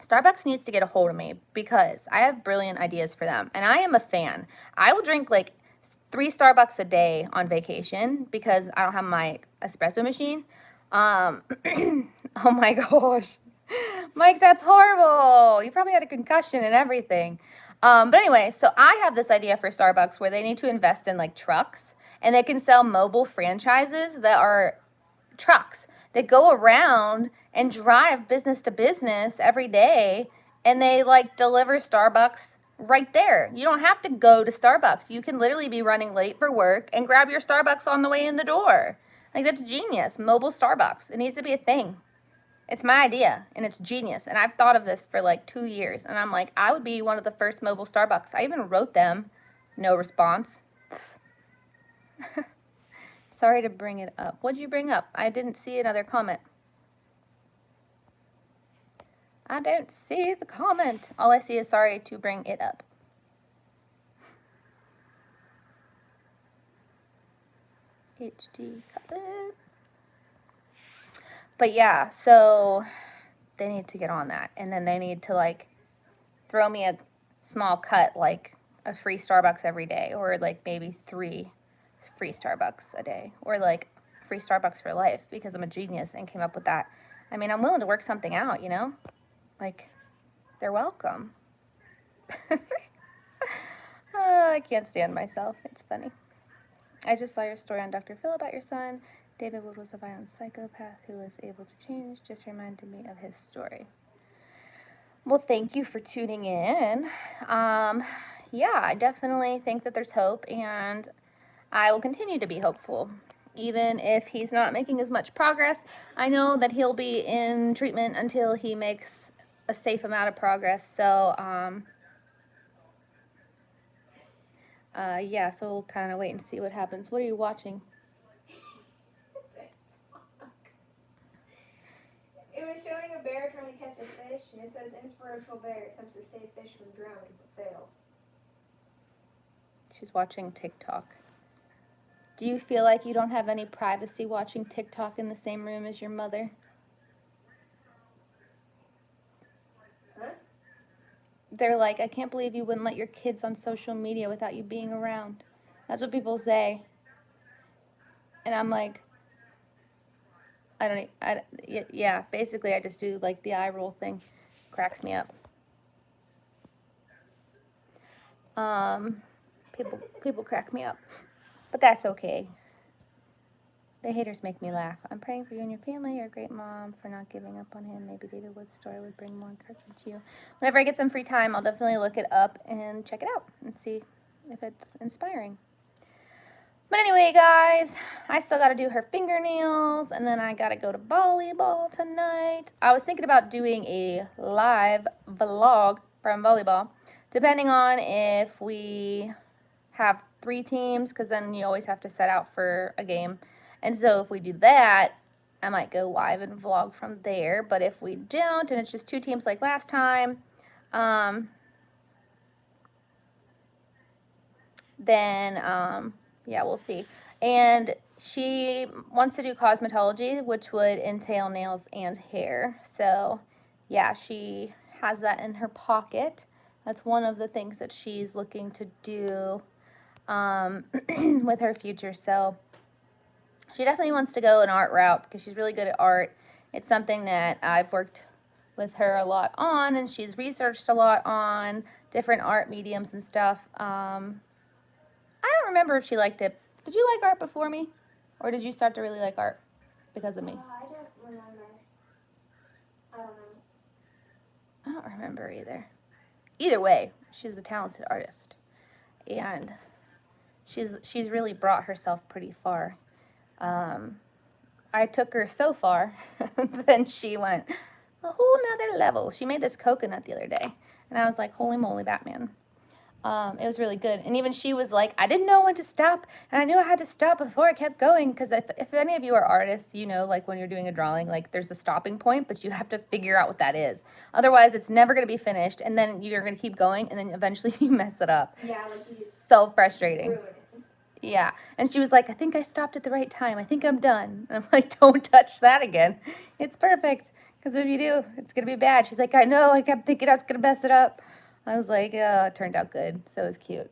Starbucks needs to get a hold of me, because I have brilliant ideas for them. And I am a fan. I will drink like 3 Starbucks a day on vacation because I don't have my espresso machine. Oh my gosh. Mike, that's horrible. You probably had a concussion and everything. But anyway, so I have this idea for Starbucks where they need to invest in like trucks, and they can sell mobile franchises that are trucks that go around and drive business to business every day, and they like deliver Starbucks right there. You don't have to go to Starbucks. You can literally be running late for work and grab your Starbucks on the way in the door. Like, that's genius. Mobile Starbucks. It needs to be a thing. It's my idea, and it's genius. And I've thought of this for like 2 years. And I'm like, I would be one of the first mobile Starbucks. I even wrote them. No response. Sorry to bring it up. What'd you bring up? I didn't see another comment. I don't see the comment. All I see is sorry to bring it up. HD cut it. But yeah, so they need to get on that. And then they need to like throw me a small cut, like a free Starbucks every day, or like maybe 3 free Starbucks a day, or like free Starbucks for life, because I'm a genius and came up with that. I mean, I'm willing to work something out, you know? Like, they're welcome. I can't stand myself. It's funny. I just saw your story on Dr. Phil about your son. David Wood was a violent psychopath who was able to change. Just reminded me of his story. Well, thank you for tuning in. Yeah, I definitely think that there's hope, and I will continue to be hopeful. Even if he's not making as much progress, I know that he'll be in treatment until he makes a safe amount of progress. So, yeah, so we'll kind of wait and see what happens. What are you watching? It was showing a bear trying to catch a fish, and it says inspirational bear attempts to save fish from drowning, but fails. She's watching TikTok. Do you feel like you don't have any privacy watching TikTok in the same room as your mother? Huh? They're like, I can't believe you wouldn't let your kids on social media without you being around. That's what people say. And I'm like, yeah, basically I just do like the eye roll thing. Cracks me up. People crack me up, but that's okay. The haters make me laugh. I'm praying for you and your family. You're a great mom for not giving up on him. Maybe David Wood's story would bring more encouragement to you. Whenever I get some free time, I'll definitely look it up and check it out and see if it's inspiring. But anyway, guys, I still got to do her fingernails, and then I got to go to volleyball tonight. I was thinking about doing a live vlog from volleyball, depending on if we have 3 teams, because then you always have to set out for a game. And so if we do that, I might go live and vlog from there. But if we don't, and it's just 2 teams like last time, then, yeah, we'll see. And she wants to do cosmetology, which would entail nails and hair. So, yeah, she has that in her pocket. That's one of the things that she's looking to do with her future. So, she definitely wants to go an art route because she's really good at art. It's something that I've worked with her a lot on, and she's researched a lot on different art mediums and stuff. I don't remember if she liked it. Did you like art before me? Or did you start to really like art because of me? I don't remember. I don't know. I don't remember either. Either way, she's a talented artist. And she's really brought herself pretty far. I took her so far, then she went a whole nother level. She made this coconut the other day, and I was like, holy moly, Batman. It was really good. And even she was like, I didn't know when to stop, and I knew I had to stop before I kept going, because if any of you are artists, you know, like when you're doing a drawing, like there's a stopping point, but you have to figure out what that is. Otherwise, it's never going to be finished, and then you're going to keep going, and then eventually you mess it up. Yeah, like you just So frustrating. ruined it. Yeah. And she was like, I think I stopped at the right time. I think I'm done. And I'm like, don't touch that again. It's perfect. Because if you do, it's going to be bad. She's like, I know. I kept thinking I was going to mess it up. I was like, it turned out good. So it was cute.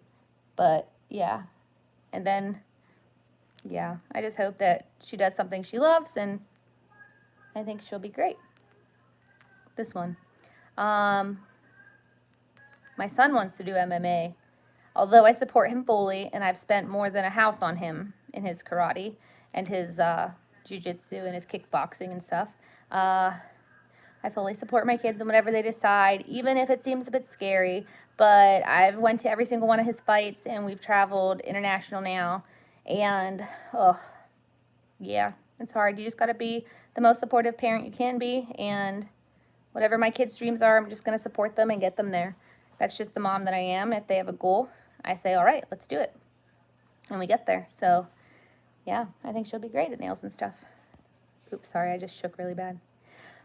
But, yeah. And then, yeah, I just hope that she does something she loves, and I think she'll be great. This one. My son wants to do MMA. Although I support him fully, and I've spent more than a house on him in his karate and his jiu-jitsu and his kickboxing and stuff, I fully support my kids in whatever they decide, even if it seems a bit scary. But I've went to every single one of his fights, and we've traveled international now. And, yeah, it's hard. You just got to be the most supportive parent you can be. And whatever my kids' dreams are, I'm just going to support them and get them there. That's just the mom that I am. If they have a goal, I say, all right, let's do it. And we get there. So, yeah, I think she'll be great at nails and stuff. Oops, sorry, I just shook really bad.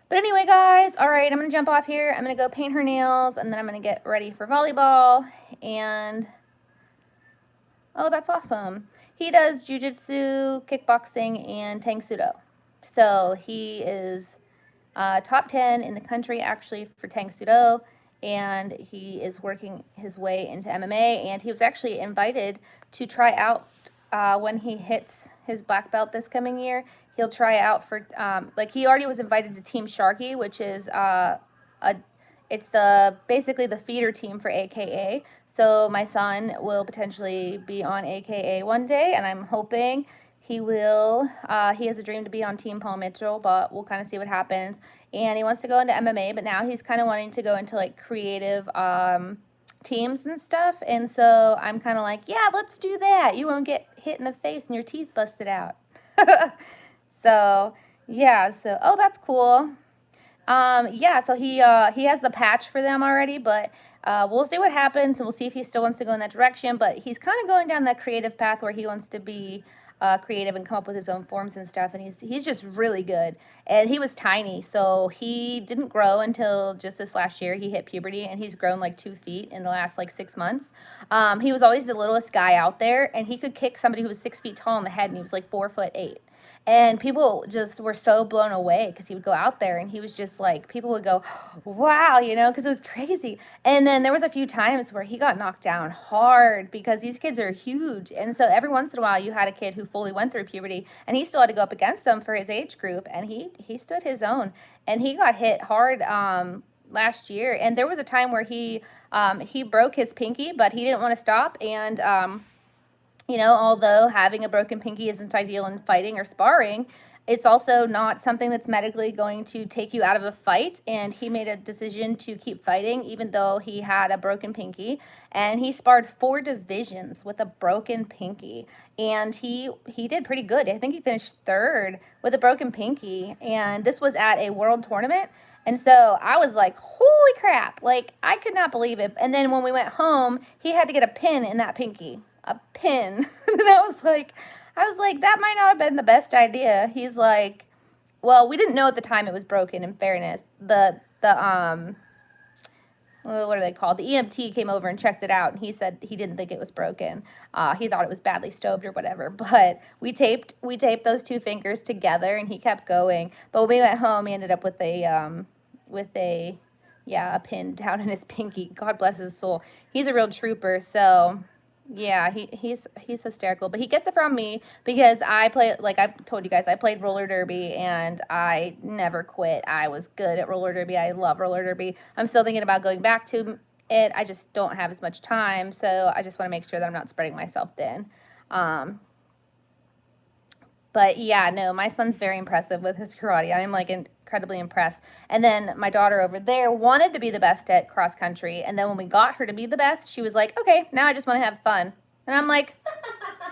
But anyway, guys, all right, I'm going to jump off here. I'm going to go paint her nails, and then I'm going to get ready for volleyball. And, oh, that's awesome. He does jiu-jitsu, kickboxing, and tang sudo. So he is top 10 in the country, actually, for tang sudo. And he is working his way into MMA, and he was actually invited to try out when he hits his black belt this coming year. He'll try out for like he already was invited to Team Sharky, which is it's basically the feeder team for AKA. So my son will potentially be on AKA one day, and I'm hoping he will. He has a dream to be on Team Paul Mitchell, but we'll kind of see what happens. And he wants to go into MMA, but now he's kind of wanting to go into like creative teams and stuff. And so I'm kind of like, yeah, let's do that. You won't get hit in the face and your teeth busted out. So yeah, so oh, that's cool. Yeah, so he has the patch for them already, but we'll see what happens, and we'll see if he still wants to go in that direction. But he's kind of going down that creative path where he wants to be creative and come up with his own forms and stuff, and he's just really good. And he was tiny, so he didn't grow until just this last year. He hit puberty, and he's grown like 2 feet in the last like 6 months. He was always the littlest guy out there, and he could kick somebody who was 6 feet tall in the head, and he was like 4'8". And people just were so blown away because he would go out there and he was just like, people would go, wow, you know, because it was crazy. And then there was a few times where he got knocked down hard because these kids are huge. And so every once in a while you had a kid who fully went through puberty, and he still had to go up against them for his age group. And he stood his own, and he got hit hard last year, and there was a time where he broke his pinky, but he didn't want to stop, and although having a broken pinky isn't ideal in fighting or sparring, it's also not something that's medically going to take you out of a fight. And he made a decision to keep fighting, even though he had a broken pinky. And he sparred 4 divisions with a broken pinky. And he did pretty good. I think he finished 3rd with a broken pinky. And this was at a world tournament. And so I was like, holy crap. Like, I could not believe it. And then when we went home, he had to get a pin in that pinky. A pin. And I was like, that might not have been the best idea. He's like, well, we didn't know at the time it was broken, in fairness. What are they called? The EMT came over and checked it out, and he said he didn't think it was broken. He thought it was badly stoved or whatever. But we taped those 2 fingers together, and he kept going. But when we went home, he ended up with a pin down in his pinky. God bless his soul. He's a real trooper, so... Yeah, he's hysterical, but he gets it from me because I play, like I told you guys, I played roller derby and I never quit. I was good at roller derby. I love roller derby. I'm still thinking about going back to it. I just don't have as much time, so I just want to make sure that I'm not spreading myself thin. But yeah, no, my son's very impressive with his karate. I'm like incredibly impressed. And then my daughter over there wanted to be the best at cross country. And then when we got her to be the best, she was like, okay, now I just want to have fun. And I'm like,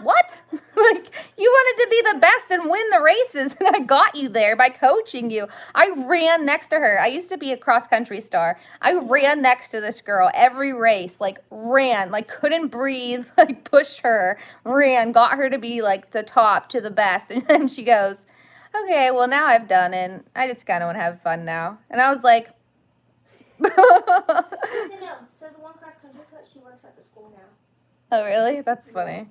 what? Like, you wanted to be the best and win the races, and I got you there by coaching you. I ran next to her. I used to be a cross country star. I ran next to this girl every race, like ran, like couldn't breathe, like pushed her, ran, got her to be like the top to the best. And then she goes, okay, well now I've done it. I just kind of want to have fun now. And I was like, So the one cross country coach, she works at the school now. oh, really? That's funny.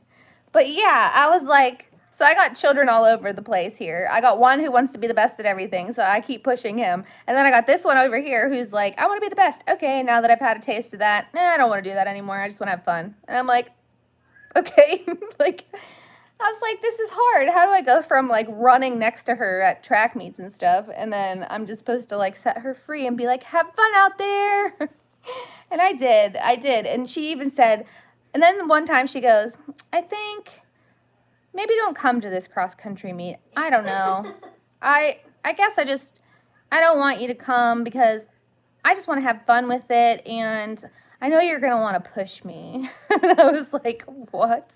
But yeah, I was like, so I got children all over the place here. I got one who wants to be the best at everything, so I keep pushing him. And then I got this one over here who's like, I want to be the best. Okay, now that I've had a taste of that, I don't want to do that anymore. I just want to have fun. And I'm like, okay. Like, I was like, this is hard. How do I go from like running next to her at track meets and stuff, and then I'm just supposed to like set her free and be like, have fun out there. And I did. And she even said, and then one time she goes, I think maybe don't come to this cross country meet. I don't know. I guess I don't want you to come because I just want to have fun with it, and I know you're going to want to push me. And I was like, what?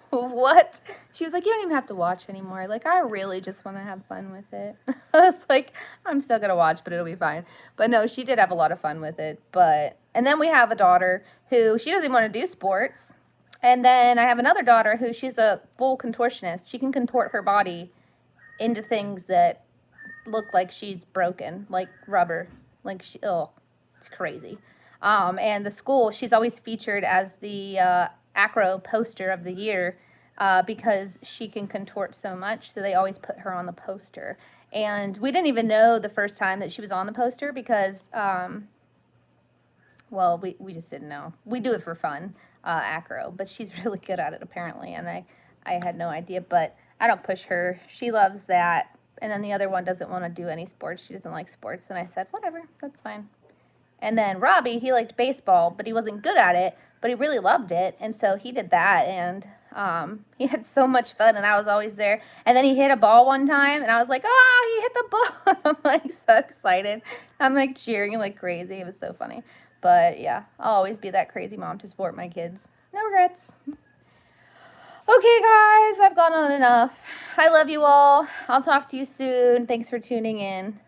What? She was like, you don't even have to watch anymore. Like, I really just want to have fun with it. I was like, I'm still going to watch, but it'll be fine. But no, she did have a lot of fun with it. And then we have a daughter who, she doesn't want to do sports. And then I have another daughter who, she's a full contortionist. She can contort her body into things that look like she's broken, like rubber. Like, it's crazy. And the school, she's always featured as the acro poster of the year because she can contort so much, so they always put her on the poster. And we didn't even know the first time that she was on the poster because, we just didn't know. We do it for fun, acro, but she's really good at it apparently, and I had no idea, but I don't push her. She loves that, and then the other one doesn't want to do any sports. She doesn't like sports, and I said, whatever, that's fine. And then Robbie, he liked baseball, but he wasn't good at it, but he really loved it, and so he did that, and he had so much fun, and I was always there. And then he hit a ball one time, and I was like, oh, he hit the ball. I'm like so excited. I'm like cheering like crazy. It was so funny. But yeah, I'll always be that crazy mom to support my kids. No regrets. Okay, guys, I've gone on enough. I love you all. I'll talk to you soon. Thanks for tuning in.